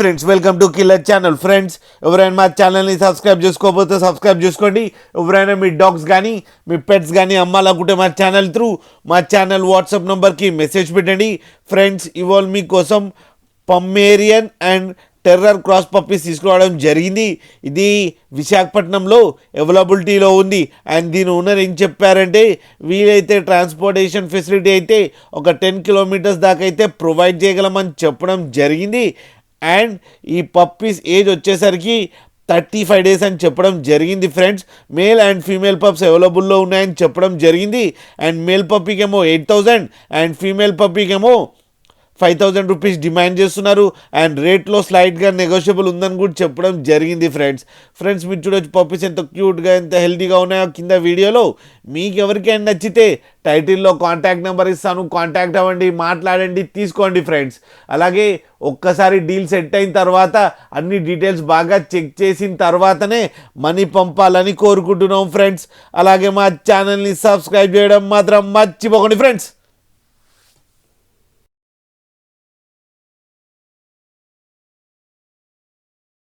Friends, welcome to killer channel. Friends, ఎవరైనా మా ఛానల్ని సబ్స్క్రైబ్ చేసుకోకపోతే సబ్స్క్రైబ్ చేసుకోండి. ఎవరైనా మీ డాగ్స్ కానీ మీ పెట్స్ కానీ అమ్మాలనుకుంటే మా ఛానల్ త్రూ మా ఛానల్ వాట్సాప్ నెంబర్కి మెసేజ్ పెట్టండి. ఫ్రెండ్స్, ఇవాళ మీకోసం పమ్మేరియన్ అండ్ టెర్రర్ క్రాస్ పప్పీస్ తీసుకురావడం జరిగింది. ఇది విశాఖపట్నంలో అవైలబిలిటీలో ఉంది. అండ్ దీని ఓనర్ ఏం చెప్పారంటే, వీలైతే ట్రాన్స్పోర్టేషన్ ఫెసిలిటీ అయితే ఒక 10 కిలోమీటర్స్ దాకా అయితే ప్రొవైడ్ చేయగలమని చెప్పడం జరిగింది. అండ్ ఈ పప్పీస్ ఏజ్ వచ్చేసరికి 35 డేస్ అని చెప్పడం జరిగింది. Friends, male and female pups అవైలబుల్లో ఉన్నాయని చెప్పడం జరిగింది. అండ్ మేల్ పప్పీకేమో 8,000 అండ్ ఫీమేల్ పప్పీకేమో 5,000 రూపీస్ డిమాండ్ చేస్తున్నారు. అండ్ రేట్లో స్లైట్గా నెగోషియబుల్ ఉందని కూడా చెప్పడం జరిగింది. ఫ్రెండ్స్ మీరు చూడొచ్చు పప్పీస్ ఎంత క్యూట్గా ఎంత హెల్తీగా ఉన్నాయో కింద వీడియోలో. మీకు ఎవరికైనా నచ్చితే టైటిల్లో కాంటాక్ట్ నెంబర్ ఇస్తాను, కాంటాక్ట్ అవ్వండి, మాట్లాడండి, తీసుకోండి. ఫ్రెండ్స్, అలాగే ఒక్కసారి డీల్ సెట్ అయిన తర్వాత అన్ని డీటెయిల్స్ బాగా చెక్ చేసిన తర్వాతనే మనీ పంపాలని కోరుకుంటున్నాం. ఫ్రెండ్స్, అలాగే మా ఛానల్ని సబ్స్క్రైబ్ చేయడం మాత్రం మర్చిపోకండి. ఫ్రెండ్స్.